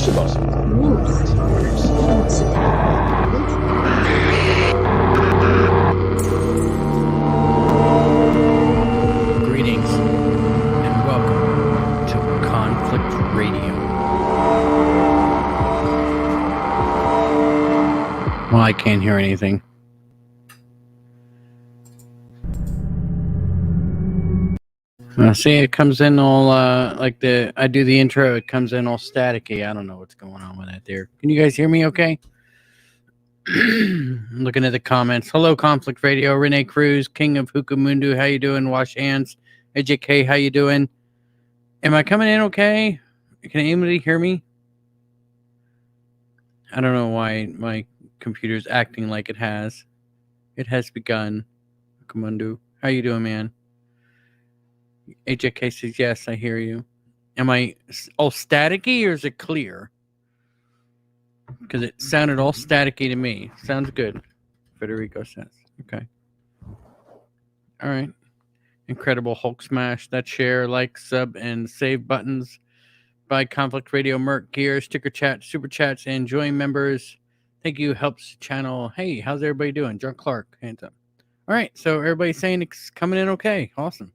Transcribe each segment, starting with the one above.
Greetings and welcome to Conflict Radio. Well, I can't hear anything. See, it comes in all like I do the intro, it comes in all staticky. I don't know what's going on with that there. Can you guys hear me okay? Looking at the comments. Hello, Conflict Radio. Renee Cruz, King of Hukamundu. How you doing? Wash hands. AJK, how you doing? Am I coming in okay? Can anybody hear me? I don't know why my computer's acting like it has. It has begun. Hukamundu. How you doing, man? AJK says, yes, I hear you. Am I all staticky or is it clear? Because it sounded all staticky to me. Sounds good. Federico says. Okay. All right. Incredible Hulk Smash. That share, like, sub, and save buttons by Conflict Radio, Merc Gear, Sticker Chat, Super Chats, and Join members. Thank you. Helps channel. Hey, how's everybody doing? John Clark, hands up. All right. So everybody's saying it's coming in okay. Awesome.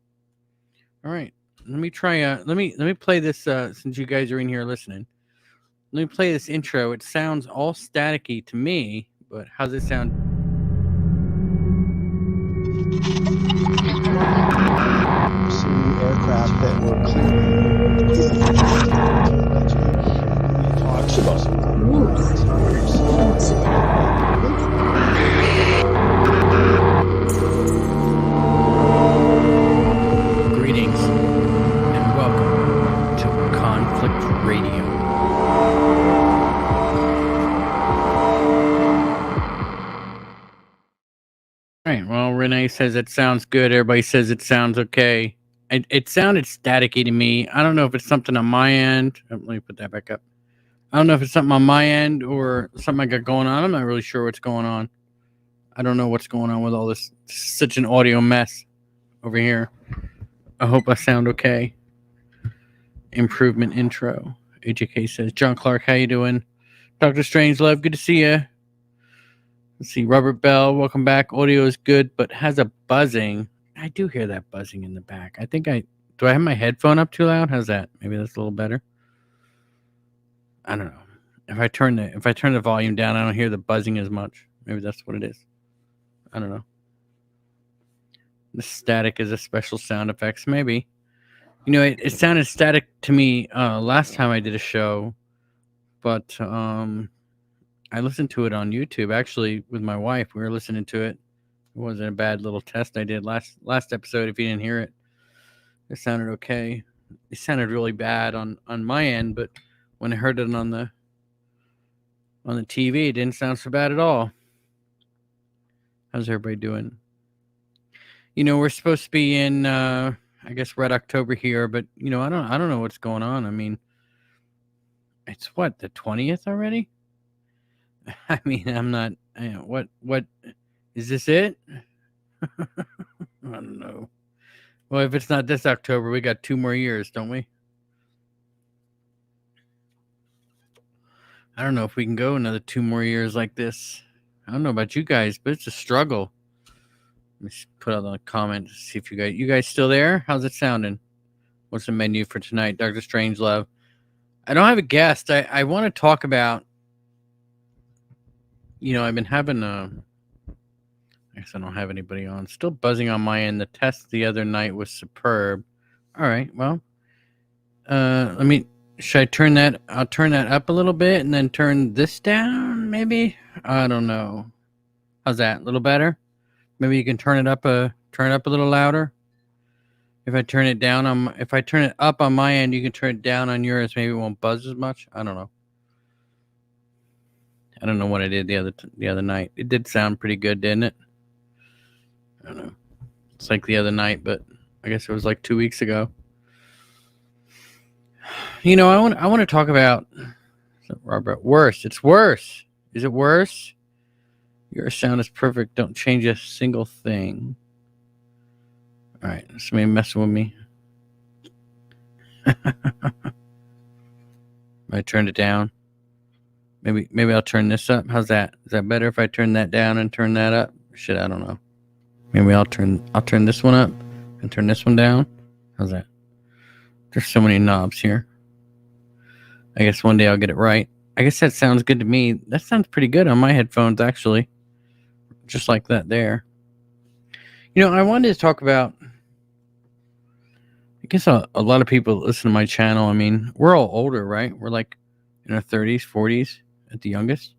All right. Let me try. Let me play this since you guys are in here listening. Let me play this intro. It sounds all staticky to me, but how's it sound? Some aircraft that were clearing. Talks about Greetings and welcome to Conflict Radio. All right, well, Renee says it sounds good. Everybody says it sounds okay. It sounded staticky to me. I don't know if it's something on my end. Let me put that back up. I don't know if it's something on my end or something I got going on. I'm not really sure what's going on. I don't know what's going on with all this. It's such an audio mess over here. I hope I sound okay. Improvement intro. AJK says, John Clark, how you doing? Dr. Strangelove, good to see you. Let's see, Robert Bell, welcome back. Audio is good, but has a buzzing. I do hear that buzzing in the back. I think do I have my headphone up too loud? How's that? Maybe that's a little better. I don't know. If I turn the volume down, I don't hear the buzzing as much. Maybe that's what it is. I don't know. The static is a special sound effects, maybe. You know, it sounded static to me last time I did a show, but I listened to it on YouTube, actually, with my wife. We were listening to it. It wasn't a bad little test I did last episode. If you didn't hear it, it sounded okay. It sounded really bad on my end, but when I heard it on the TV, it didn't sound so bad at all. How's everybody doing? You know, we're supposed to be in, I guess, Red October here, but you know, I don't know what's going on. I mean, it's what, the 20th already? I mean, I'm not. What is this? It? I don't know. Well, if it's not this October, we got 2 more years, don't we? I don't know if we can go another 2 more years like this. I don't know about you guys, but it's a struggle. Let me put out a comment to see if you guys still there. How's it sounding? What's the menu for tonight, Dr. Strangelove? I don't have a guest. I want to talk about. You know, I've been having I guess I don't have anybody on. Still buzzing on my end. The test the other night was superb. All right, well, should I turn that? I'll turn that up a little bit and then turn this down, maybe? I don't know. How's that? A little better? Maybe you can turn it up a little louder. If I turn it down if I turn it up on my end, you can turn it down on yours. Maybe it won't buzz as much. I don't know. I don't know what I did the other night. It did sound pretty good, didn't it? I don't know. It's like the other night, but I guess it was like 2 weeks ago. You know, I want to talk about Robert. Worse. It's worse. Is it worse? Your sound is perfect. Don't change a single thing. All right. Somebody messing with me. I turned it down. Maybe I'll turn this up. How's that? Is that better if I turn that down and turn that up? Shit, I don't know. Maybe I'll turn this one up and turn this one down. How's that? There's so many knobs here. I guess one day I'll get it right. I guess that sounds good to me. That sounds pretty good on my headphones, actually. Just like that there. I wanted to talk about, I guess a lot of people that listen to my channel, I mean, we're all older, right? We're like in our 30s, 40s at the youngest.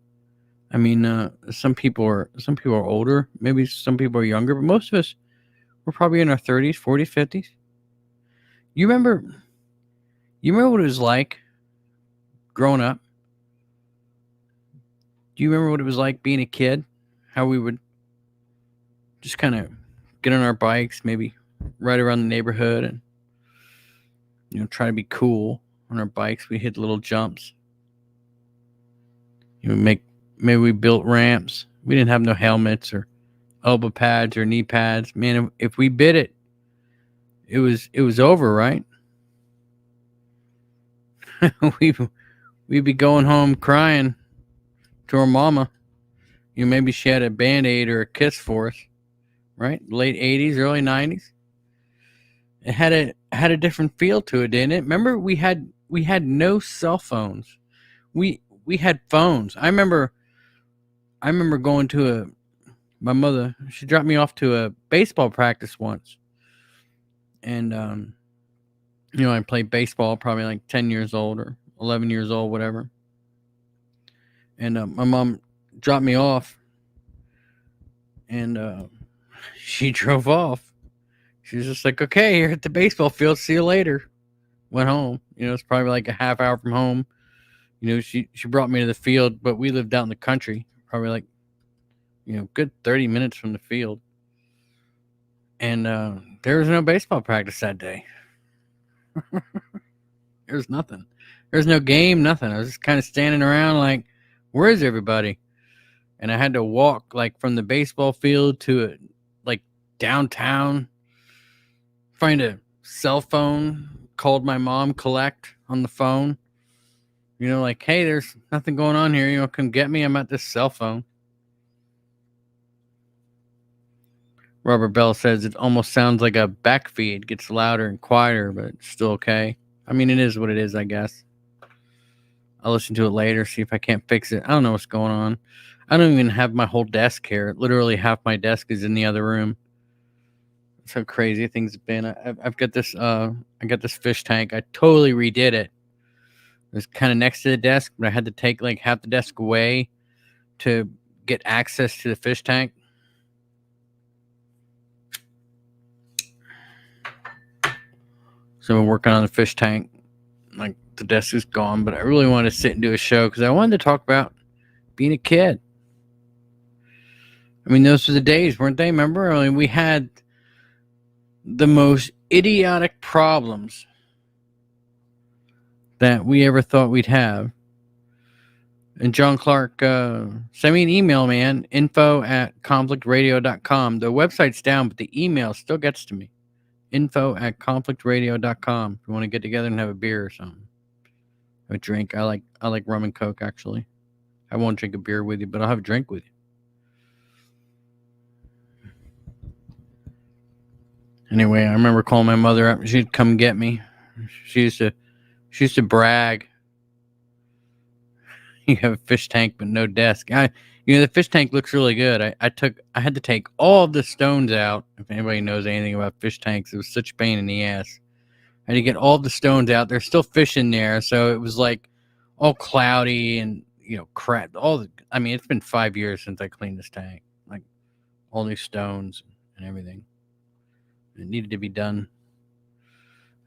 I mean, some people are older. Maybe some people are younger, but most of us, we're probably in our 30s, 40s, 50s. You remember what it was like growing up? Do you remember what it was like being a kid? How we would just kind of get on our bikes, maybe ride around the neighborhood and, try to be cool on our bikes. We hit little jumps. Maybe we built ramps. We didn't have no helmets or elbow pads or knee pads. Man, if we bit it, it was over, right? We'd be going home crying to our mama. Maybe she had a Band-Aid or a kiss for us, right? Late 80s, early 90s. It had a different feel to it, didn't it? Remember, we had no cell phones. We had phones. I remember going to my mother. She dropped me off to a baseball practice once, and I played baseball probably like 10 years old or 11 years old, whatever. And my mom dropped me off, and she drove off. She was just like, okay, you're at the baseball field. See you later. Went home. It's probably like a half hour from home. She brought me to the field, but we lived out in the country, probably like, good 30 minutes from the field. And there was no baseball practice that day. There was nothing. There was no game, nothing. I was just kind of standing around like, where is everybody? And I had to walk like from the baseball field to like downtown, find a cell phone, called my mom, collect on the phone. Like, hey, there's nothing going on here. Come get me. I'm at this cell phone. Robert Bell says it almost sounds like a back feed. Gets louder and quieter, but it's still okay. I mean, it is what it is, I guess. I'll listen to it later, see if I can't fix it. I don't know what's going on. I don't even have my whole desk here. Literally half my desk is in the other room. That's how crazy things have been. I've got this I got this fish tank. I totally redid it. It was kind of next to the desk, but I had to take like half the desk away to get access to the fish tank. So I'm working on the fish tank. Like, the desk is gone, but I really wanted to sit and do a show because I wanted to talk about being a kid. I mean, those were the days, weren't they? Remember? I mean, we had the most idiotic problems that we ever thought we'd have. And John Clark, send me an email, man. info@conflictradio.com. The website's down, but the email still gets to me. info@conflictradio.com. If you want to get together and have a beer or something. A drink. I like rum and Coke, actually. I won't drink a beer with you, but I'll have a drink with you. Anyway, I remember calling my mother up. She'd come get me. She used to brag. You have a fish tank but no desk. The fish tank looks really good. I had to take all of the stones out. If anybody knows anything about fish tanks, it was such a pain in the ass. I had to get all the stones out. There's still fish in there, so it was like all cloudy and crap. It's been 5 years since I cleaned this tank. Like, all these stones and everything. It needed to be done.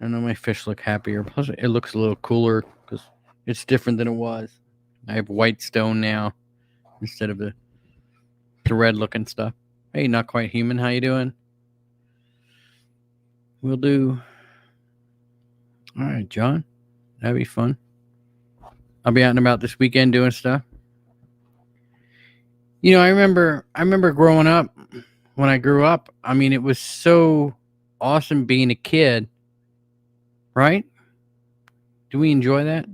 I know my fish look happier. Plus, it looks a little cooler because it's different than it was. I have white stone now instead of the red looking stuff. Hey, not quite human. How you doing? We'll do. All right, John. That'd be fun. I'll be out and about this weekend doing stuff. I remember growing up. When I grew up, I mean, it was so awesome being a kid, right? Do we enjoy that?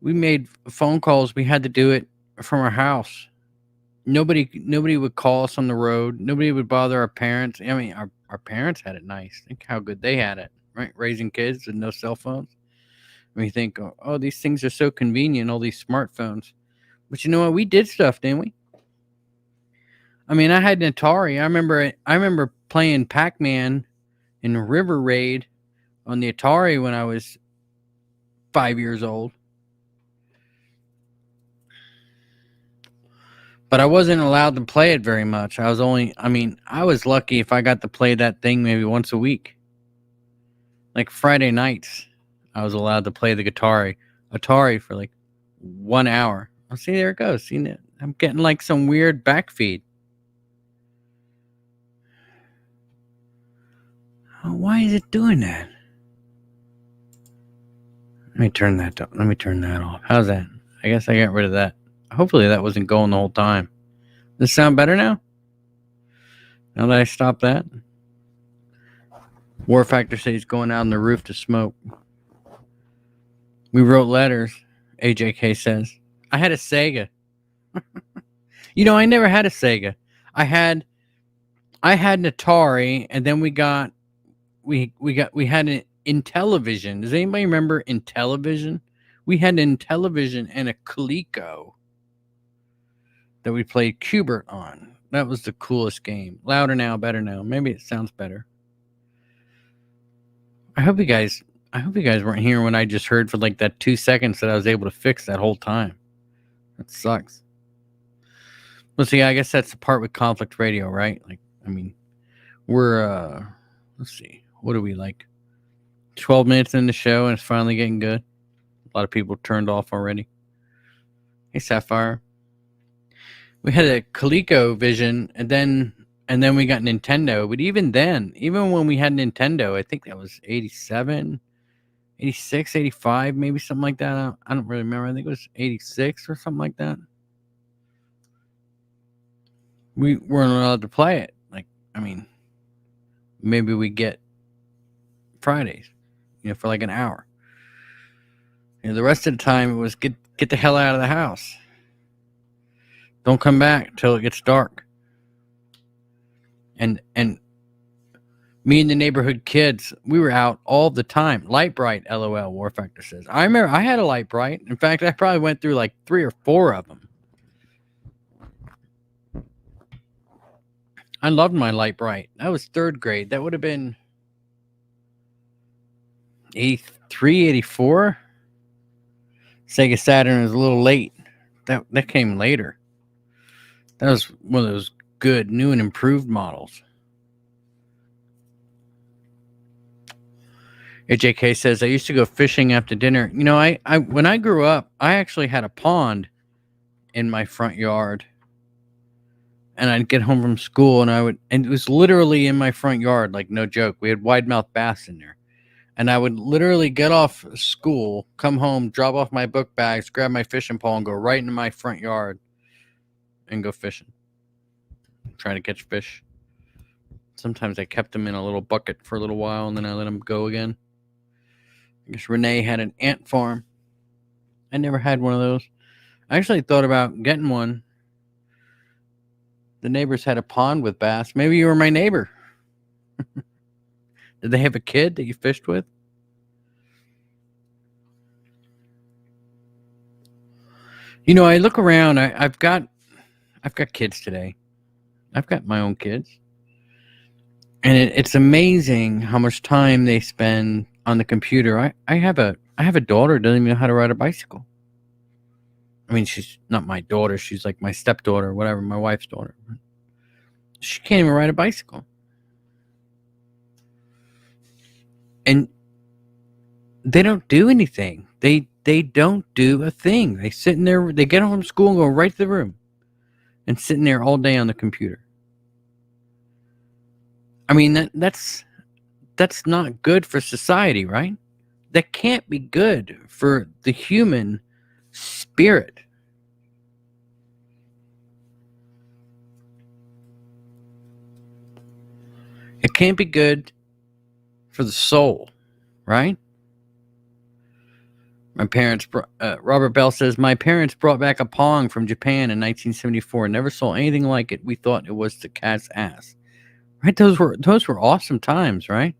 We made phone calls. We had to do it from our house. Nobody would call us on the road. Nobody would bother our parents. I mean, our parents had it nice. Think how good they had it, right? Raising kids with no cell phones. And we think, oh, these things are so convenient, all these smartphones. But you know what? We did stuff, didn't we? I mean, I had an Atari. I remember playing Pac-Man in River Raid on the Atari when I was 5 years old. But I wasn't allowed to play it very much. I was lucky if I got to play that thing maybe once a week. Like Friday nights, I was allowed to play the Atari for like 1 hour. Oh, see, there it goes. See, I'm getting like some weird backfeed. Oh, why is it doing that? Let me turn that off. How's that? I guess I got rid of that. Hopefully that wasn't going the whole time. Does it sound better now? Now that I stopped that? War Factor says he's going out on the roof to smoke. We wrote letters, AJK says. I had a Sega. I never had a Sega. I had an Atari, and then we had an Intellivision. Does anybody remember Intellivision? We had an Intellivision and a Coleco that we played Cubert on. That was the coolest game. Louder now, better now. Maybe it sounds better. I hope you guys weren't here when I just heard for like that 2 seconds that I was able to fix that whole time. That sucks. Well, see, I guess that's the part with conflict radio, right? Like, I mean, we're let's see, what are we, like 12 minutes in the show and it's finally getting good. A lot of people turned off already. Hey, Sapphire. We had a ColecoVision, and then we got Nintendo. But even when we had Nintendo, I think that was 87, 86, 85, maybe something like that. I don't really remember. I think it was 86 or something like that. We weren't allowed to play it. Like, I mean, maybe we get Fridays, for like an hour. The rest of the time it was get the hell out of the house. Don't come back till it gets dark. And me and the neighborhood kids, we were out all the time. Light Bright, LOL, War Factor says. I remember I had a Light Bright. In fact, I probably went through like 3 or 4 of them. I loved my Light Bright. That was 3rd grade. That would have been 83, 84. Sega Saturn was a little late. That came later. That was one of those good, new and improved models. AJK says, I used to go fishing after dinner. I when I grew up, I actually had a pond in my front yard. And I'd get home from school and it was literally in my front yard, like no joke. We had wide-mouthed bass in there. And I would literally get off school, come home, drop off my book bags, grab my fishing pole, and go right into my front yard and go fishing. Trying to catch fish. Sometimes I kept them in a little bucket for a little while, and then I let them go again. I guess Renee had an ant farm. I never had one of those. I actually thought about getting one. The neighbors had a pond with bass. Maybe you were my neighbor. Did they have a kid that you fished with? I look around. I've got kids today. I've got my own kids. And it's amazing how much time they spend on the computer. I have a daughter who doesn't even know how to ride a bicycle. I mean, she's not my daughter. She's like my stepdaughter or whatever, my wife's daughter. She can't even ride a bicycle. And they don't do anything. They don't do a thing. They sit in there. They get home from school and go right to the room and sit in there all day on the computer. I mean, that's not good for society, right? That can't be good for the human spirit. It can't be good for the soul, right? My parents, Robert Bell says, my parents brought back a Pong from Japan in 1974. Never saw anything like it. We thought it was the cat's ass. Right? Those were awesome times, right?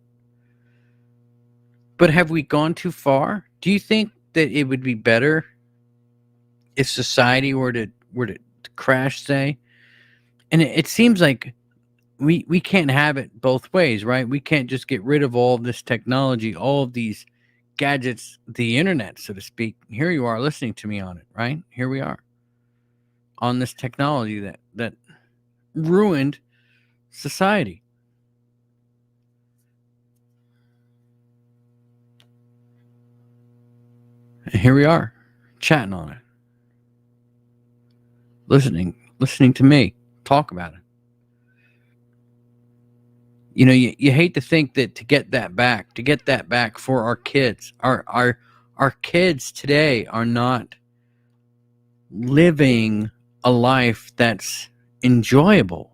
But have we gone too far? Do you think that it would be better if society were to crash, say? And it seems like we can't have it both ways, right? We can't just get rid of all of this technology, all of these gadgets, the internet, so to speak. Here you are listening to me on it, right? Here we are on this technology that ruined society. And here we are chatting on it, listening to me talk about it. You know, you hate to think that to get that back for our kids, our kids today are not living a life that's enjoyable.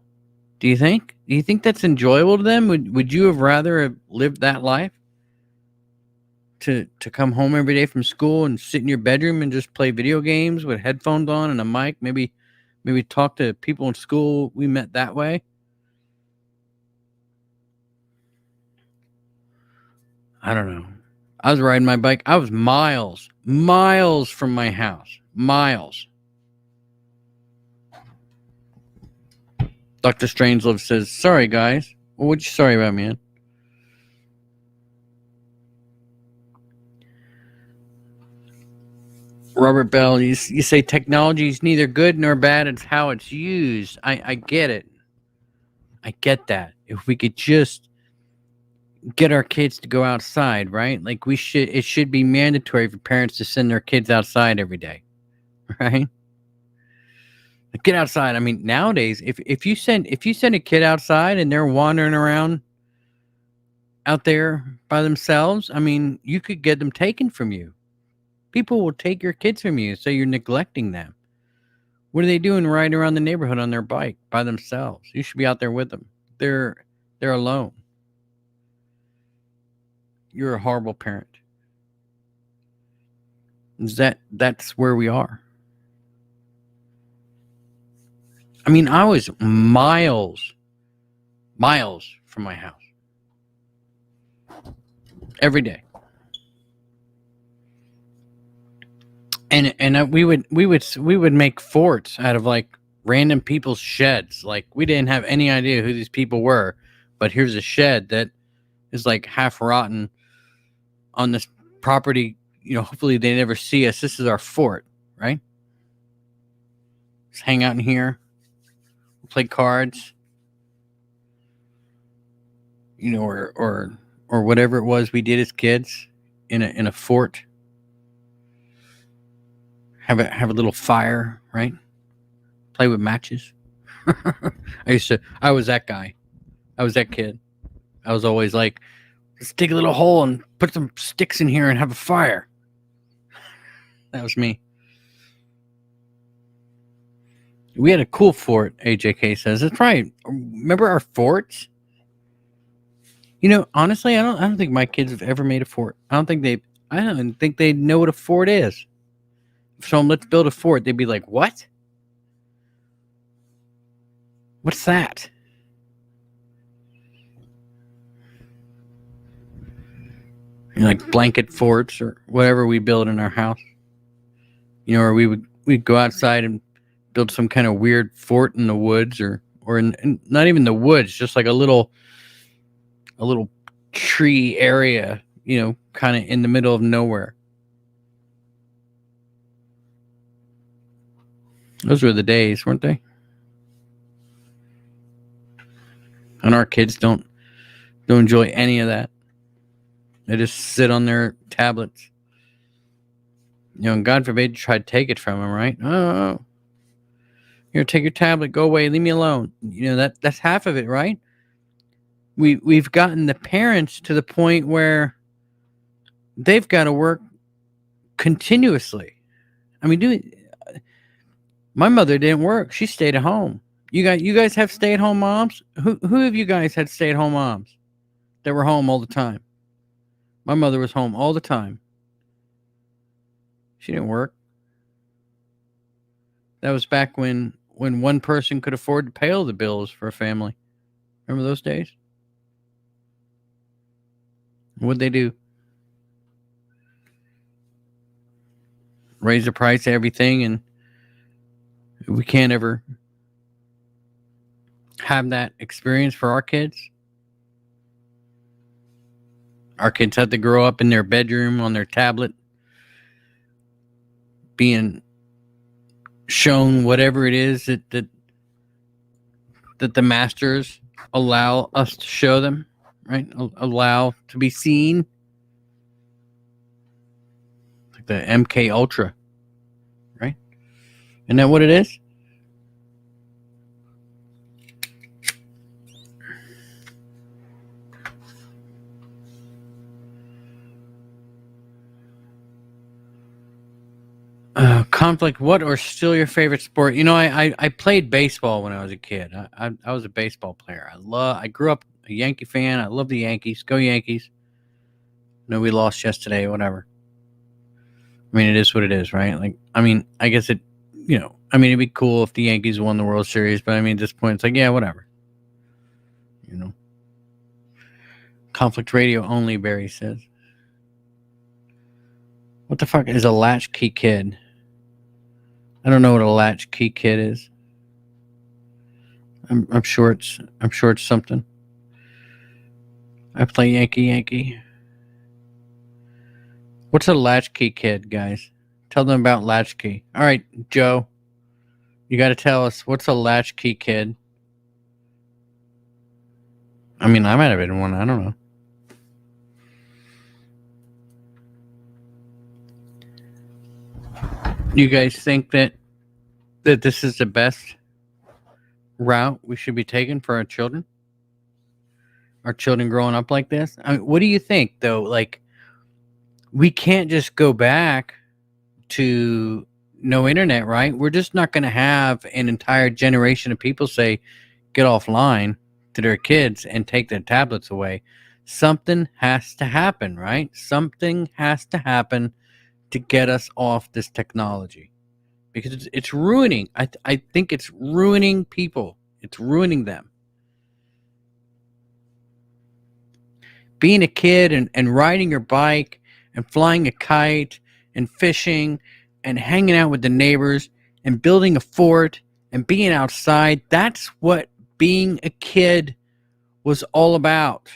Do you think that's enjoyable to them? Would you have rather have lived that life? To come home every day from school and sit in your bedroom and just play video games with headphones on and a mic, maybe talk to people in school we met that way? I don't know. I was riding my bike. I was miles from my house. Miles. Dr. Strangelove says, sorry, guys. Well, what you sorry about, man? Robert Bell, you say technology is neither good nor bad. It's how it's used. I get it. I get that. If we could just get our kids to go outside, right? Like it should be mandatory for parents to send their kids outside every day, right? Get outside. I mean, nowadays, if you send a kid outside and they're wandering around out there by themselves, I mean, you could get them taken from you. People will take your kids from you, so you're neglecting them. What are they doing riding around the neighborhood on their bike by themselves? You should be out there with them. They're alone. You're a horrible parent. That's where we are. I mean, I was miles from my house every day. And we would make forts out of like random people's sheds. Like we didn't have any idea who these people were, but here's a shed that is like half rotten on this property. You know, hopefully they never see us. This is our fort, right? Just hang out in here, play cards, you know, or whatever it was we did as kids in a fort. Have a little fire, right? Play with matches. I was that guy. I was that kid. I was always like, let's dig a little hole and put some sticks in here and have a fire. That was me. We had a cool fort, AJK says. That's right. Remember our forts? You know, honestly, I don't think my kids have ever made a fort. I don't think they know what a fort is. So let's build a fort. They'd be like, what? What's that? You know, like blanket forts or whatever we build in our house. You know, or we'd go outside and build some kind of weird fort in the woods or in not even the woods, just like a little tree area, you know, kind of in the middle of nowhere. Those were the days, weren't they? And our kids don't enjoy any of that. They just sit on their tablets. You know, and God forbid you try to take it from them, right? Oh, here, take your tablet, go away, leave me alone. You know, that's half of it, right? We've gotten the parents to the point where they've got to work continuously. I mean, my mother didn't work; she stayed at home. You guys have stay-at-home moms? Who of you guys had stay-at-home moms that were home all the time? My mother was home all the time. She didn't work. That was back when one person could afford to pay all the bills for a family. Remember those days? What'd they do? Raise the price of everything, and we can't ever have that experience for our kids. Our kids have to grow up in their bedroom on their tablet, being shown whatever it is that the masters allow us to show them, right? Allow to be seen. Like the MK Ultra, right? Isn't that what it is? Conflict. What or still your favorite sport? You know, I played baseball when I was a kid. I was a baseball player. I grew up a Yankee fan. I love the Yankees. Go Yankees. No, we lost yesterday. Whatever. I mean, it is what it is, right? Like, I mean, I guess it. You know, I mean, it'd be cool if the Yankees won the World Series, but I mean, at this point, it's like, yeah, whatever. You know. Conflict radio only. Barry says. What the fuck is a latchkey kid? I don't know what a latchkey kid is. I'm sure it's something. I play Yankee. What's a latchkey kid, guys? Tell them about latchkey. All right, Joe. You got to tell us what's a latchkey kid. I mean, I might have been one. I don't know. You guys think that this is the best route we should be taking for our children? Our children growing up like this? I mean, what do you think, though? Like, we can't just go back to no internet, right? We're just not going to have an entire generation of people say, get offline to their kids and take their tablets away. Something has to happen, right? Something has to happen to get us off this technology, because it's ruining. I think it's ruining people. It's ruining them. Being a kid and riding your bike and flying a kite and fishing and hanging out with the neighbors and building a fort and being outside, that's what being a kid was all about.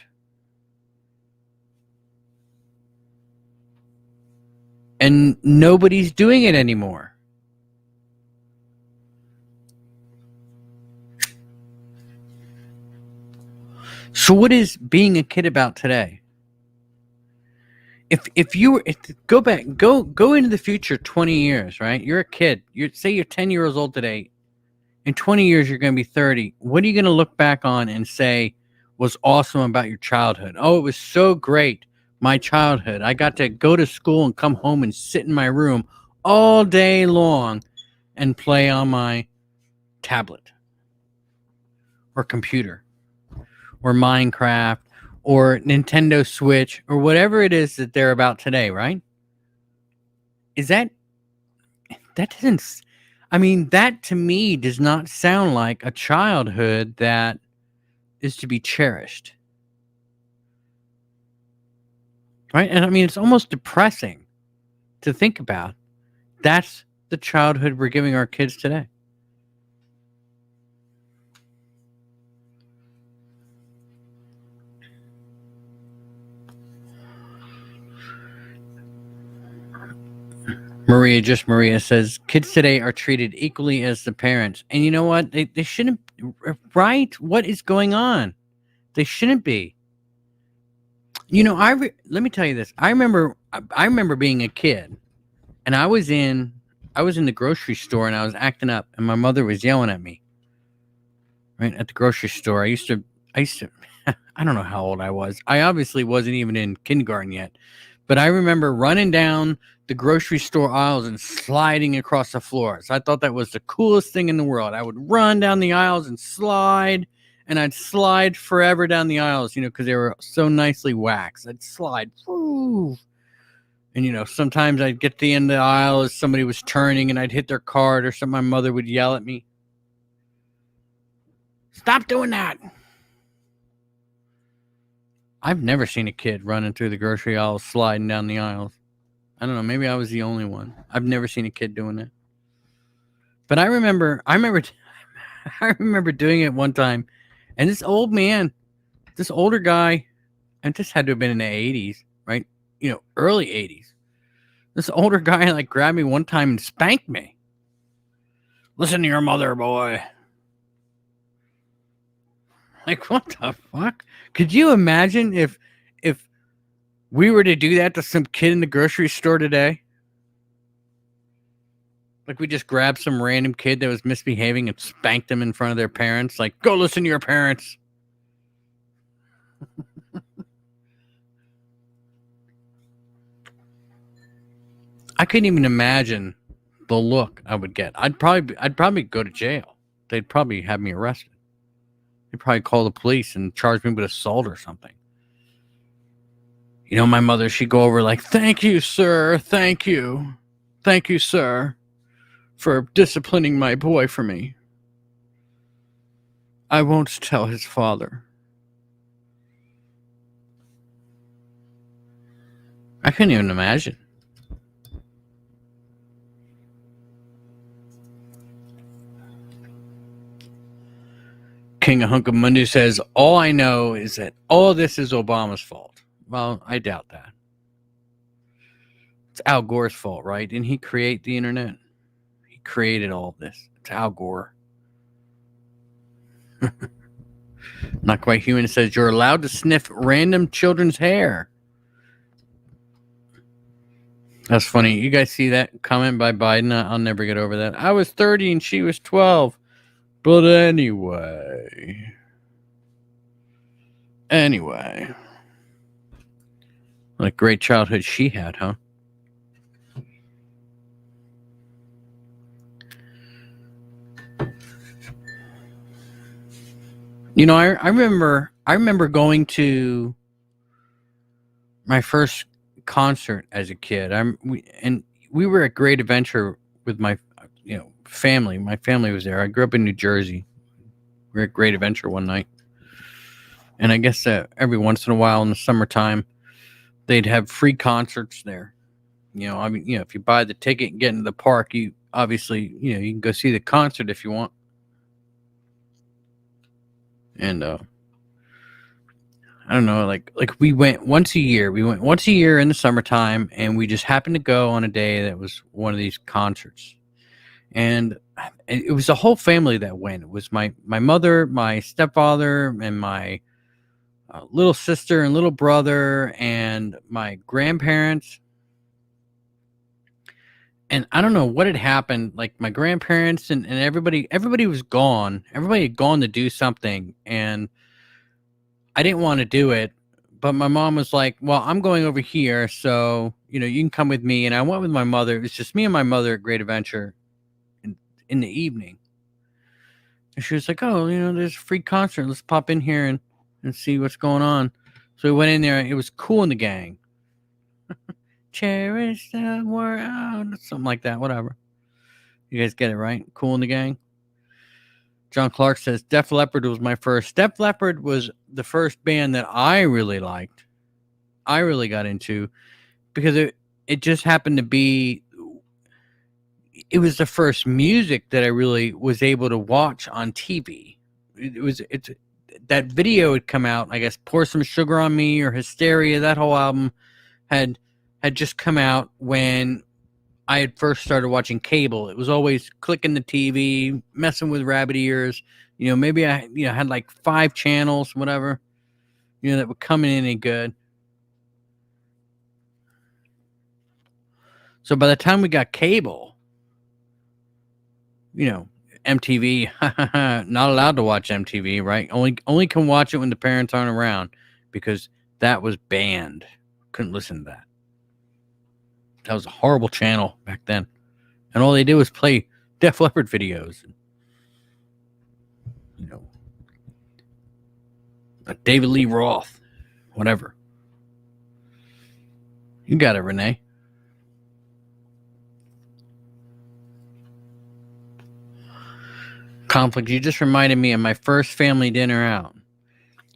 And nobody's doing it anymore. So what is being a kid about today? If you were go into the future 20 years, right? You're a kid. Say you're 10 years old today. In 20 years you're going to be 30. What are you going to look back on and say was awesome about your childhood? Oh, it was so great. My childhood. I got to go to school and come home and sit in my room all day long and play on my tablet or computer or Minecraft or Nintendo Switch or whatever it is that they're about today, right? Is that doesn't, I mean, that to me does not sound like a childhood that is to be cherished. Right? And I mean, it's almost depressing to think about. That's the childhood we're giving our kids today. Maria says, kids today are treated equally as the parents. And you know what? They shouldn't, right? What is going on? They shouldn't be. You know, let me tell you this. I remember being a kid, and I was in the grocery store, and I was acting up, and my mother was yelling at me. Right at the grocery store, I used to. I don't know how old I was. I obviously wasn't even in kindergarten yet, but I remember running down the grocery store aisles and sliding across the floors. I thought that was the coolest thing in the world. I would run down the aisles and slide. And I'd slide forever down the aisles, you know, because they were so nicely waxed. I'd slide. Woo. And sometimes I'd get to the end of the aisle as somebody was turning and I'd hit their cart or something. My mother would yell at me, "Stop doing that." I've never seen a kid running through the grocery aisle sliding down the aisles. I don't know, maybe I was the only one. I've never seen a kid doing it. But I remember I remember doing it one time, and this older guy, and this had to have been in the 80s, right? Early 80s. This older guy like grabbed me one time and spanked me. "Listen to your mother, boy." Like, what the fuck? Could you imagine if we were to do that to some kid in the grocery store today? Like, we just grabbed some random kid that was misbehaving and spanked them in front of their parents. Like, go listen to your parents. I couldn't even imagine the look I would get. I'd probably go to jail. They'd probably have me arrested. They'd probably call the police and charge me with assault or something. My mother, she'd go over like, "Thank you, sir. Thank you. Thank you, sir, for disciplining my boy for me. I won't tell his father." I couldn't even imagine. King of Hunk of Mundu says, "All I know is that all of this is Obama's fault." Well, I doubt that. It's Al Gore's fault, right? Didn't he create the internet? He created all of this. It's Al Gore. Not Quite Human says, "You're allowed to sniff random children's hair." That's funny. You guys see that comment by Biden? I'll never get over that. "I was 30 and she was 12. But anyway. What a great childhood she had, huh? I remember going to my first concert as a kid. We were at Great Adventure with my family. My family was there. I grew up in New Jersey. We were at Great Adventure one night, and I guess every once in a while in the summertime, they'd have free concerts there. If you buy the ticket and get into the park, you obviously you can go see the concert if you want. And I don't know, like we went once a year. We went once a year in the summertime, and we just happened to go on a day that was one of these concerts. And it was the whole family that went. It was my mother, my stepfather, and my little sister and little brother, and my grandparents. And I don't know what had happened. Like, my grandparents and everybody was gone. Everybody had gone to do something, and I didn't want to do it. But my mom was like, "Well, I'm going over here, so you can come with me." And I went with my mother. It was just me and my mother at Great Adventure in the evening. And she was like, "Oh, there's a free concert. Let's pop in here and see what's going on." So we went in there. It was Cool in the Gang. Cherish the world. Something like that. Whatever. You guys get it, right? Cool in the Gang. John Clark says, "Def Leppard was my first." Def Leppard was the first band that I really liked. I really got into, because it just happened to be, it was the first music that I really was able to watch on TV. It's that video had come out, I guess, Pour Some Sugar on Me or Hysteria. That whole album had just come out when I had first started watching cable. It was always clicking the TV, messing with rabbit ears. Maybe I had like 5 channels, whatever, that were coming in any good. So by the time we got cable, MTV, not allowed to watch MTV, right? Only can watch it when the parents aren't around, because that was banned. Couldn't listen to that. That was a horrible channel back then. And all they did was play Def Leppard videos. David Lee Roth, whatever. You got it, Renee. conflict. You just reminded me of my first family dinner out.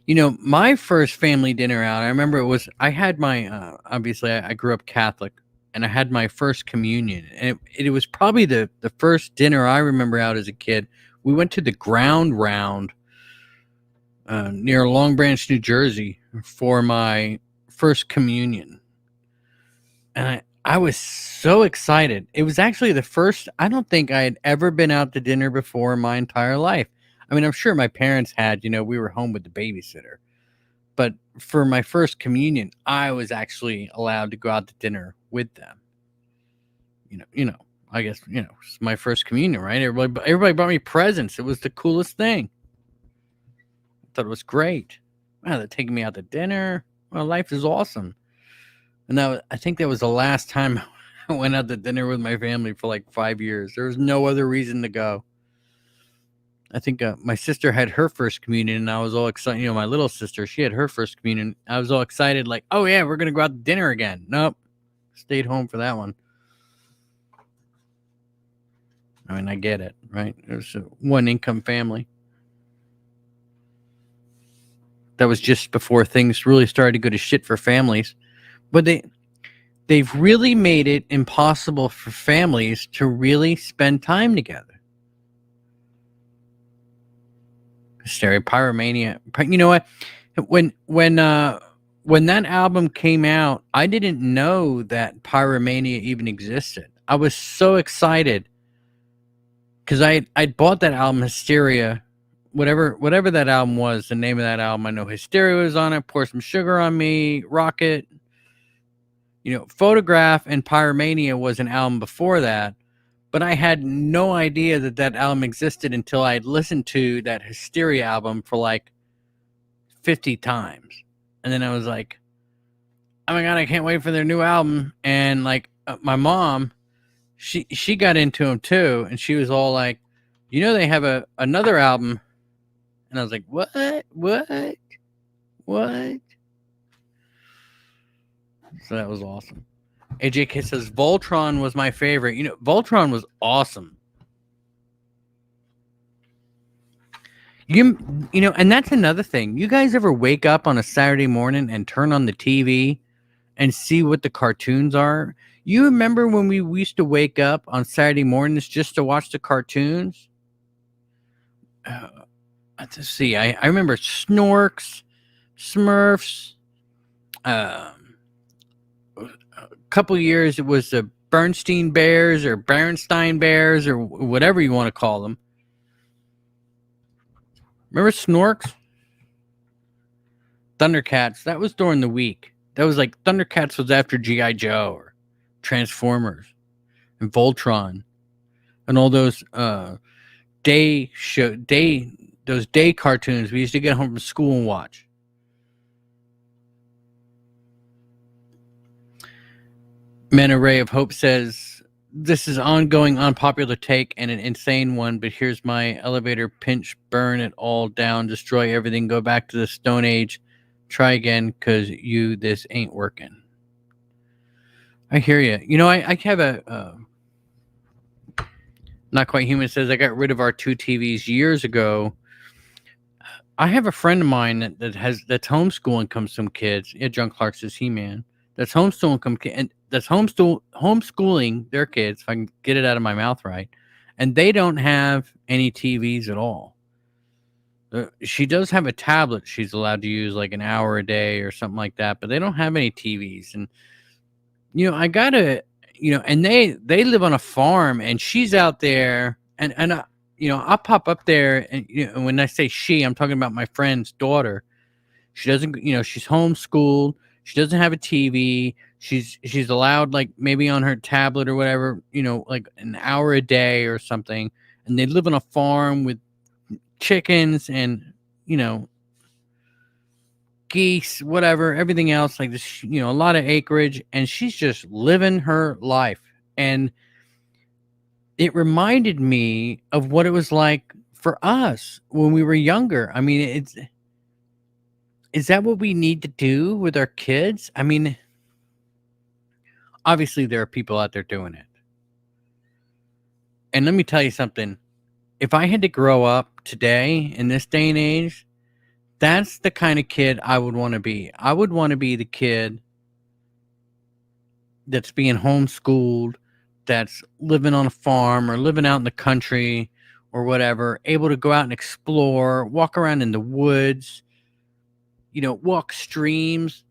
My first family dinner out, I remember I had my, obviously I grew up Catholic, and I had my first communion. And it was probably the first dinner I remember out as a kid. We went to the Ground Round near Long Branch, New Jersey for my first communion. And I was so excited. It was actually the first, I don't think I had ever been out to dinner before in my entire life. I mean, I'm sure my parents had, we were home with the babysitter. But for my first communion, I was actually allowed to go out to dinner with them. I guess, it's my first communion, right? Everybody brought me presents. It was the coolest thing. I thought it was great. Wow, they're taking me out to dinner. Well, life is awesome. And I think that was the last time I went out to dinner with my family for like 5 years. There was no other reason to go. I think my sister had her first communion, and I was all excited. My little sister, she had her first communion. I was all excited, like, oh yeah, we're gonna go out to dinner again. Nope, stayed home for that one. I mean, I get it, right? It was a one-income family. That was just before things really started to go to shit for families. But they've really made it impossible for families to really spend time together. Hysteria, Pyromania. You know what? When that album came out, I didn't know that Pyromania even existed. I was so excited because I'd bought that album, Hysteria, whatever that album was, the name of that album. I know Hysteria was on it. Pour Some Sugar on Me, Rocket. Photograph and Pyromania was an album before that. But I had no idea that album existed until I had listened to that Hysteria album for like 50 times. And then I was like, oh my God, I can't wait for their new album. And like my mom, she got into them too. And she was all like, they have another album. And I was like, what? So that was awesome. AJK says Voltron was my favorite. Voltron was awesome. And that's another thing. You guys ever wake up on a Saturday morning and turn on the TV and see what the cartoons are? You remember when we used to wake up on Saturday mornings just to watch the cartoons? Let's see. I remember Snorks, Smurfs. Couple years it was the Bernstein Bears or Bernstein Bears or whatever you want to call them. Remember Snorks? Thundercats, that was during the week. That was like Thundercats was after G.I. Joe or Transformers and Voltron and all those day cartoons we used to get home from school and watch. Mena Ray of Hope says, this is ongoing unpopular take and an insane one, but here's my elevator pinch, burn it all down, destroy everything, go back to the Stone Age, try again, because this ain't working. I hear you. I have a Not Quite Human says, I got rid of our 2 TVs years ago. I have a friend of mine that's homeschooling some kids. Yeah, John Clark says He-Man. That's homeschooling their kids, if I can get it out of my mouth right, and they don't have any TVs at all. She does have a tablet she's allowed to use like an hour a day or something like that, but they don't have any TVs. And I gotta, and they live on a farm, and she's out there, and I'll pop up there, and when I say she, I'm talking about my friend's daughter. She doesn't, she's homeschooled. She doesn't have a TV. She's allowed like maybe on her tablet or whatever, like an hour a day or something. And they live on a farm with chickens and, geese, whatever, everything else like this, a lot of acreage. And she's just living her life. And it reminded me of what it was like for us when we were younger. I mean, is that what we need to do with our kids? I mean, obviously there are people out there doing it. And let me tell you something. if I had to grow up today in this day and age, that's the kind of kid I would want to be. I would want to be the kid that's being homeschooled, that's living on a farm or living out in the country or whatever, able to go out and explore, walk around in the woods, walk streams.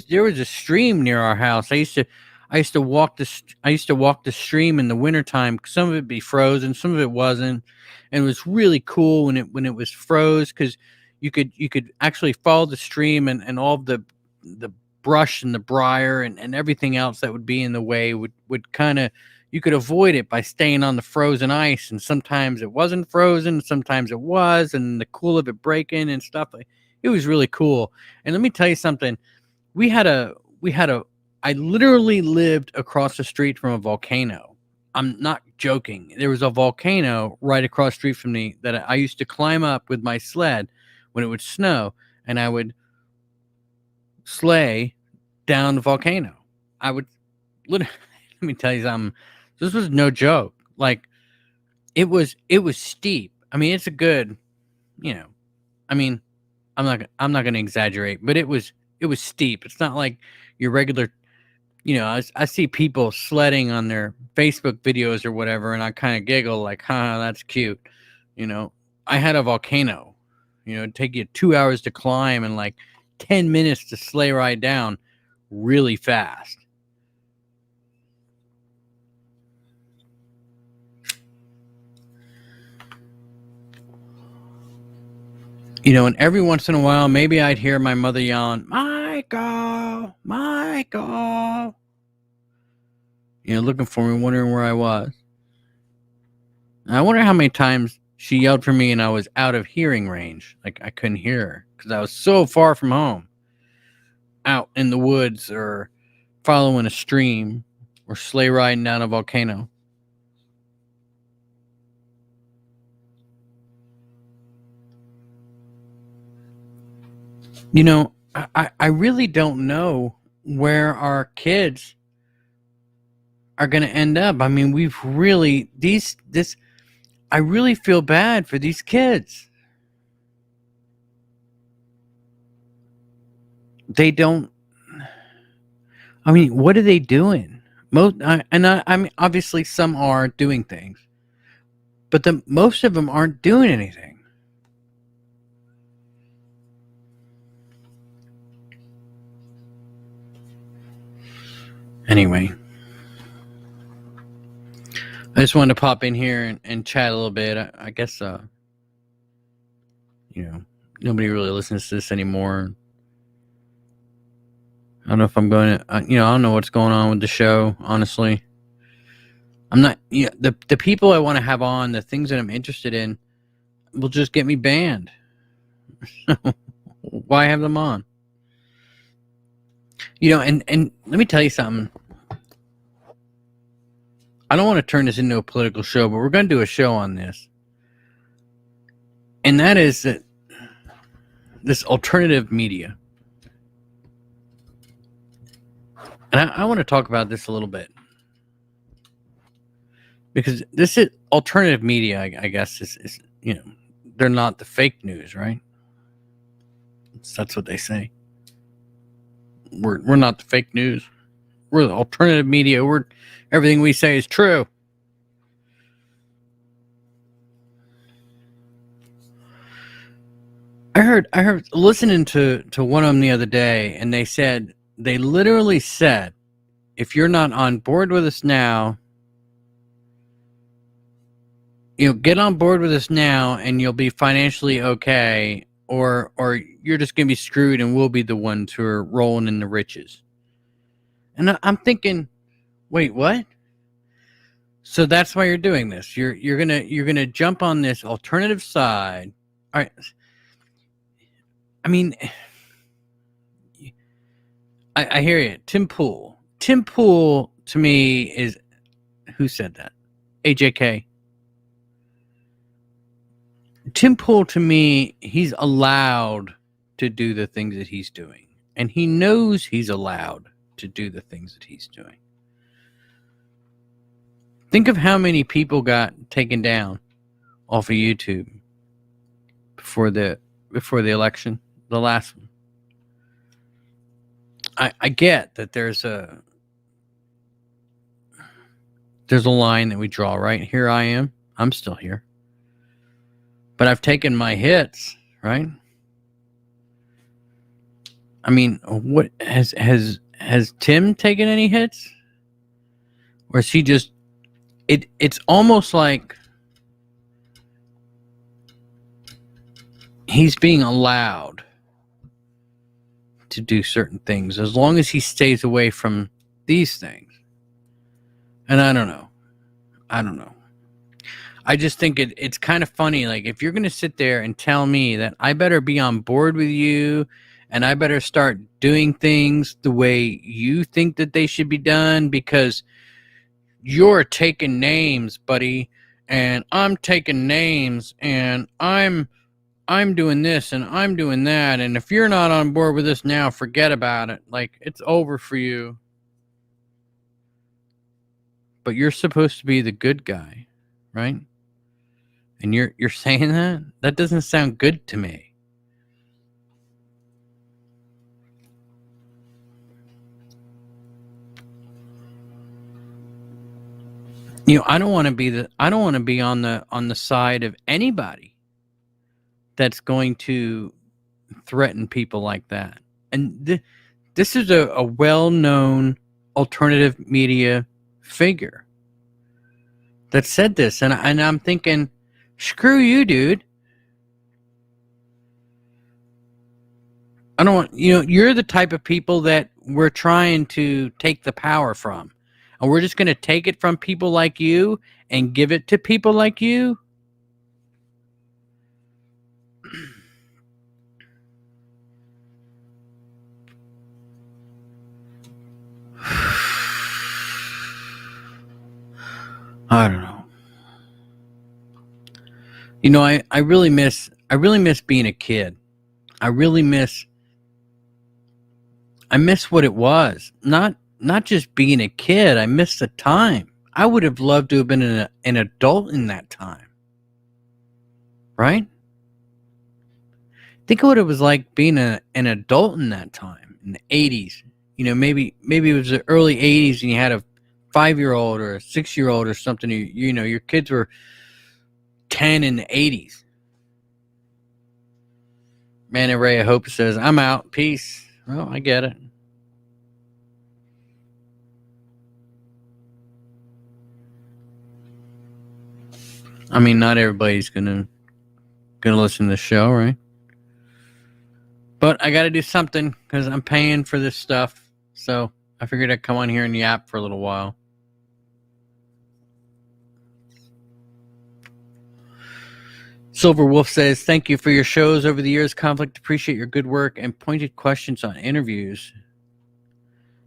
There was a stream near our house. I used to walk the stream in the wintertime. Some of it be frozen, some of it wasn't, and it was really cool when it was froze, because you could actually follow the stream, and all of the brush and the briar and everything else that would be in the way would kind of, you could avoid it by staying on the frozen ice. And sometimes it wasn't frozen, sometimes it was, and the cool of it breaking and stuff. It was really cool. And let me tell you something. I literally lived across the street from a volcano. I'm not joking. There was a volcano right across the street from me that I used to climb up with my sled when it would snow, and I would sleigh down the volcano. I would literally, let me tell you something. This was no joke. Like, it was steep. I mean, it's a good, I mean, I'm not going to exaggerate, but it was steep. It's not like your regular, I see people sledding on their Facebook videos or whatever, and I kind of giggle like, that's cute. I had a volcano, it'd take you 2 hours to climb and like 10 minutes to sleigh ride down really fast. And every once in a while, maybe I'd hear my mother yelling, Michael, Michael, looking for me, wondering where I was. And I wonder how many times she yelled for me and I was out of hearing range. Like, I couldn't hear her because I was so far from home, out in the woods or following a stream or sleigh riding down a volcano. I really don't know where our kids are going to end up. I mean, I really feel bad for these kids. They don't, I mean, what are they doing? I mean, obviously some are doing things, but most of them aren't doing anything. Anyway, I just wanted to pop in here and chat a little bit. I guess, nobody really listens to this anymore. I don't know if I'm going to, I don't know what's going on with the show, honestly. I'm not, the people I want to have on, the things that I'm interested in, will just get me banned. Why have them on? And let me tell you something. I don't want to turn this into a political show, but we're going to do a show on this. And that is that this alternative media. And I want to talk about this a little bit. Because this is alternative media, I guess, is they're not the fake news, right? That's what they say. We're not the fake news. We're the alternative media. Everything we say is true. I heard listening to one of them the other day, and they literally said, if you're not on board with us now, get on board with us now and you'll be financially okay, or you're just going to be screwed and we'll be the ones who are rolling in the riches. And I'm thinking, wait, what? So that's why you're doing this. You're gonna jump on this alternative side. All right. I mean, I hear you. Tim Pool to me is, who said that? AJK. Tim Pool to me, he's allowed to do the things that he's doing. And he knows he's allowed to do the things that he's doing. Think of how many people got taken down off of YouTube before the election, the last one. I get that there's a line that we draw, right? Here I am. I'm still here. But I've taken my hits, right? I mean, what has Tim taken any hits? Or is he just it's almost like he's being allowed to do certain things as long as he stays away from these things. And I don't know. I just think it's kind of funny. Like, if you're going to sit there and tell me that I better be on board with you and I better start doing things the way you think that they should be done because you're taking names, buddy, and I'm taking names, and I'm doing this and I'm doing that, and if you're not on board with this now, forget about it. Like, it's over for you. But you're supposed to be the good guy, right? And you're saying that? That doesn't sound good to me. You know, I don't want to be on the side of anybody that's going to threaten people like that. And this is a well-known alternative media figure that said this, and I'm thinking, screw you, dude. I don't want, you're the type of people that we're trying to take the power from. And we're just going to take it from people like you and give it to people like you? I don't know. I really miss being a kid. I miss what it was. Not just being a kid. I miss the time. I would have loved to have been an adult in that time. Right? Think of what it was like being an adult in that time, in the 80s. Maybe it was the early 80s and you had a 5-year-old or a 6-year-old or something. Your kids were 10 in the 80s. Man and Ray of Hope says, I'm out. Peace. Well, I get it. I mean, not everybody's gonna listen to the show, right? But I got to do something because I'm paying for this stuff. So I figured I'd come on here and yap for a little while. Silver Wolf says, thank you for your shows over the years, Conflict. Appreciate your good work and pointed questions on interviews.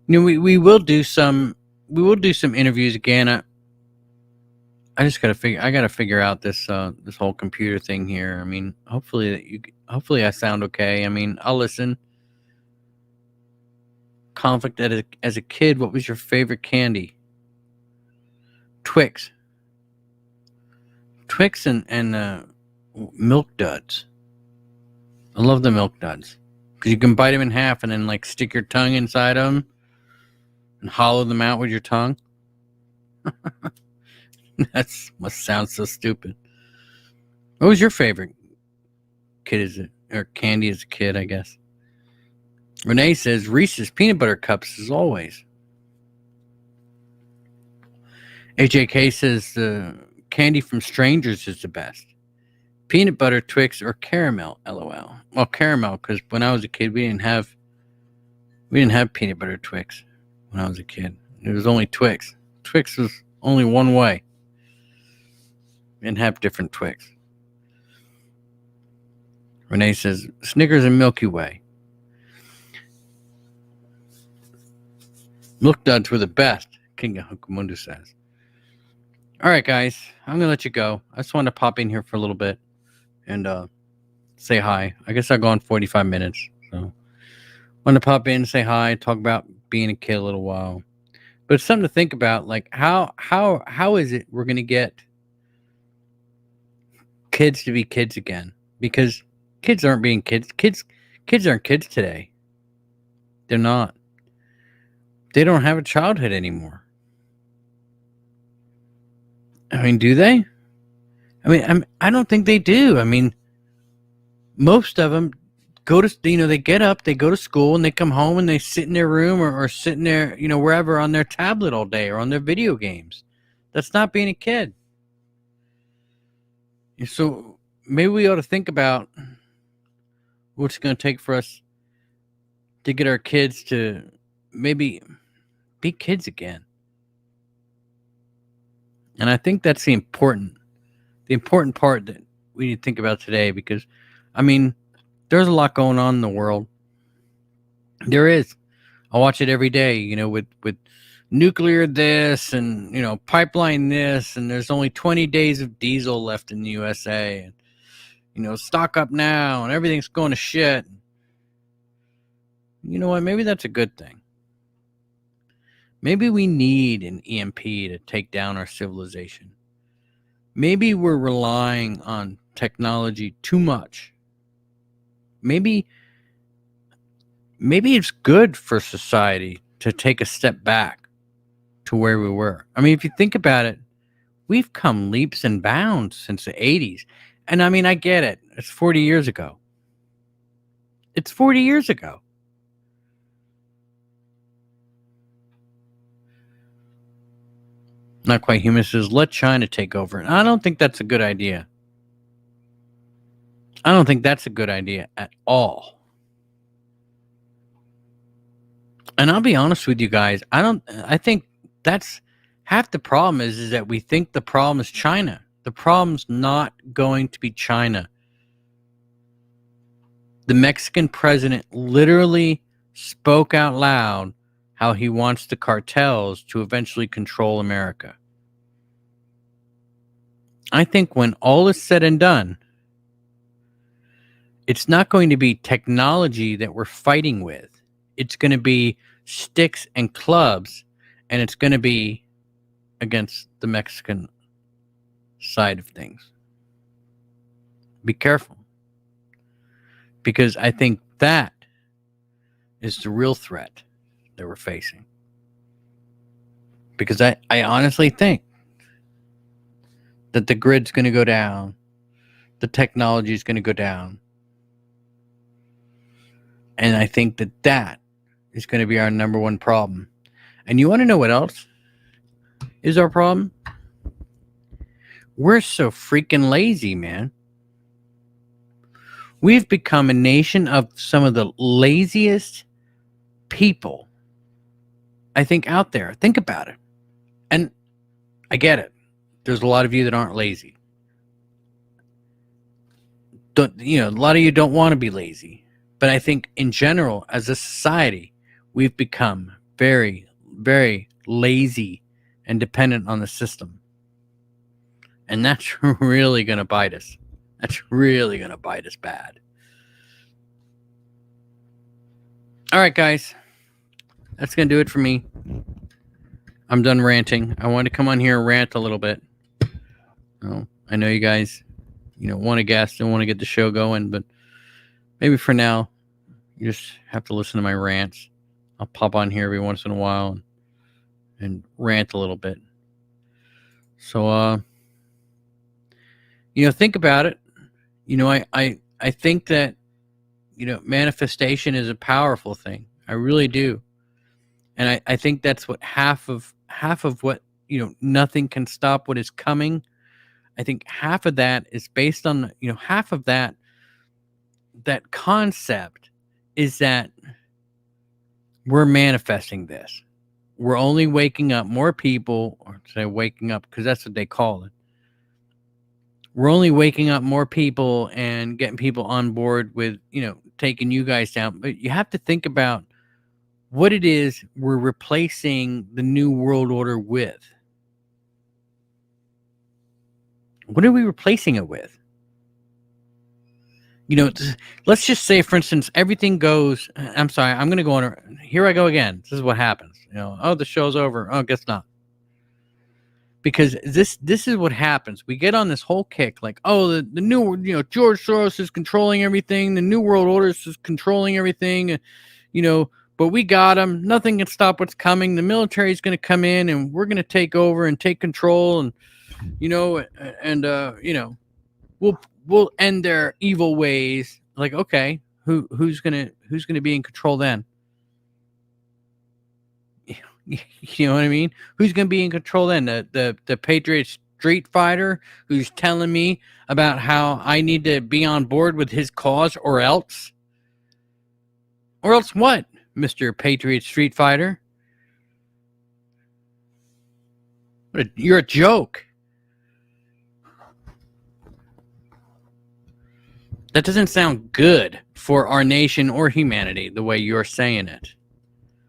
We will do some interviews again. I just got to figure out this whole computer thing here. I mean, hopefully I sound okay. I mean, I'll listen. Conflict, as a kid, what was your favorite candy? Twix and Milk Duds. I love the Milk Duds because you can bite them in half and then stick your tongue inside them and hollow them out with your tongue. That must sound so stupid. What was your favorite candy as a kid, I guess? Renee says Reese's peanut butter cups as always. AJK says the candy from strangers is the best. Peanut butter, Twix, or caramel, LOL. Well, caramel, because when I was a kid, we didn't have peanut butter Twix when I was a kid. It was only Twix. Twix was only one way. We didn't have different Twix. Renee says Snickers and Milky Way. Milk Duds were the best, King of Hukamundu says. All right, guys, I'm going to let you go. I just wanted to pop in here for a little bit and say hi. I guess I'll go on 45 minutes. So I want to pop in, say hi, talk about being a kid a little while. But it's something to think about. Like how is it we're gonna get kids to be kids again? Because kids aren't being kids. Kids aren't kids today. They're not. They don't have a childhood anymore. I mean, do they? I don't think they do. I mean, most of them go to, they get up, they go to school, and they come home and they sit in their room or sit in their, wherever on their tablet all day or on their video games. That's not being a kid. So maybe we ought to think about what's going to take for us to get our kids to maybe be kids again. And I think that's the important part that we need to think about today, because, I mean, there's a lot going on in the world. There is. I watch it every day, with nuclear this and, pipeline this, and there's only 20 days of diesel left in the USA. And, stock up now, and everything's going to shit. You know what? Maybe that's a good thing. Maybe we need an EMP to take down our civilization. Maybe we're relying on technology too much. Maybe it's good for society to take a step back to where we were. I mean, if you think about it, we've come leaps and bounds since the 80s. And I mean, I get it. It's 40 years ago. It's 40 years ago. Not Quite Human says, let China take over. And I don't think that's a good idea. I don't think that's a good idea at all. And I'll be honest with you guys. I think that's half the problem is that we think the problem is China. The problem's not going to be China. The Mexican president literally spoke out loud how he wants the cartels to eventually control America. I think when all is said and done, it's not going to be technology that we're fighting with. It's going to be sticks and clubs, and it's going to be against the Mexican side of things. Be careful. Because I think that is the real threat that we're facing. Because I honestly think that the grid's going to go down. The technology is going to go down. And I think that is going to be our number one problem. And you want to know what else is our problem? We're so freaking lazy, man. We've become a nation of some of the laziest people, I think, out there. Think about it. And I get it. There's a lot of you that aren't lazy. A lot of you don't want to be lazy. But I think in general, as a society, we've become very, very lazy and dependent on the system. And that's really going to bite us. That's really going to bite us bad. All right, guys. That's going to do it for me. I'm done ranting. I wanted to come on here and rant a little bit. I know you guys, want a guest and want to get the show going, but maybe for now, you just have to listen to my rants. I'll pop on here every once in a while and rant a little bit. So, think about it. I think that, manifestation is a powerful thing. I really do. And I think that's what half of what, nothing can stop what is coming. I think half of that is based on, half of that concept is that we're manifesting this. We're only waking up more people, or say waking up, because that's what they call it. We're only waking up more people and getting people on board with, taking you guys down. But you have to think about what it is we're replacing the New World Order with. What are we replacing it with? Let's just say, for instance, everything goes. I'm sorry, I'm going to go on. Here I go again. This is what happens. Oh, the show's over. Oh, guess not. Because this is what happens. We get on this whole kick, like, oh, the new, George Soros is controlling everything. The New World Order is controlling everything. But we got him. Nothing can stop what's coming. The military is going to come in, and we're going to take over and take control, and we'll end their evil ways. Like, okay, who's gonna be in control then? You know what I mean? Who's gonna be in control then? The Patriot Street Fighter who's telling me about how I need to be on board with his cause, or else? Or else what, Mr. Patriot Street Fighter? You're a joke. That doesn't sound good for our nation or humanity, the way you're saying it.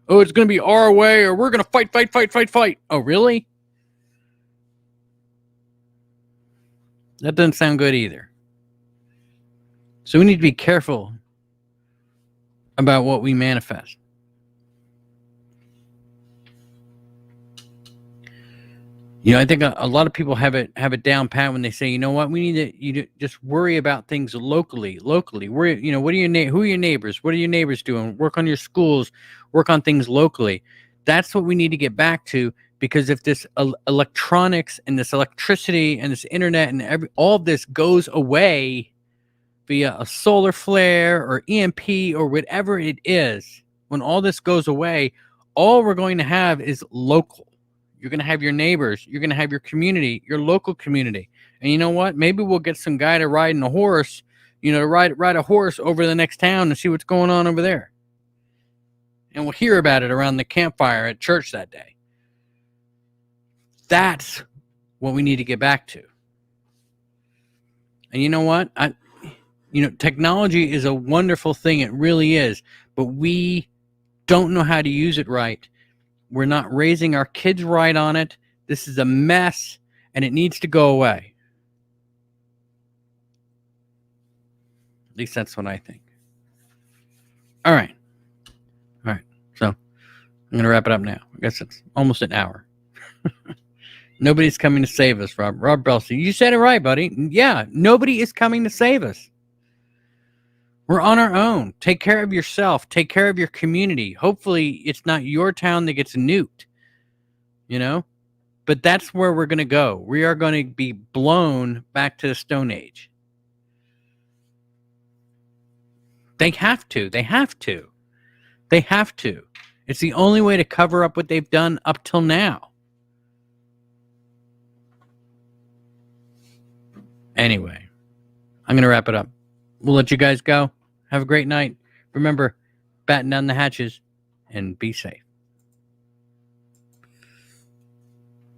Oh, it's going to be our way, or we're going to fight. Oh, really? That doesn't sound good either. So we need to be careful about what we manifest. I think a lot of people have it down pat when they say, you know what, we need to just worry about things locally. Worry, who are your neighbors? What are your neighbors doing? Work on your schools. Work on things locally. That's what we need to get back to, because if this electronics and this electricity and this internet and all of this goes away via a solar flare or EMP or whatever it is, when all this goes away, all we're going to have is local. You're going to have your neighbors. You're going to have your community, your local community. And you know what? Maybe we'll get some guy to ride a horse, ride a horse over the next town and see what's going on over there. And we'll hear about it around the campfire at church that day. That's what we need to get back to. And you know what? Technology is a wonderful thing. It really is. But we don't know how to use it right. We're not raising our kids right on it. This is a mess, and it needs to go away. At least that's what I think. All right. So I'm going to wrap it up now. I guess it's almost an hour. Nobody's coming to save us, Rob. Rob Belsey, you said it right, buddy. Yeah, nobody is coming to save us. We're on our own. Take care of yourself. Take care of your community. Hopefully, it's not your town that gets nuked. But that's where we're going to go. We are going to be blown back to the Stone Age. They have to. It's the only way to cover up what they've done up till now. Anyway, I'm going to wrap it up. We'll let you guys go. Have a great night. Remember, batten down the hatches and be safe.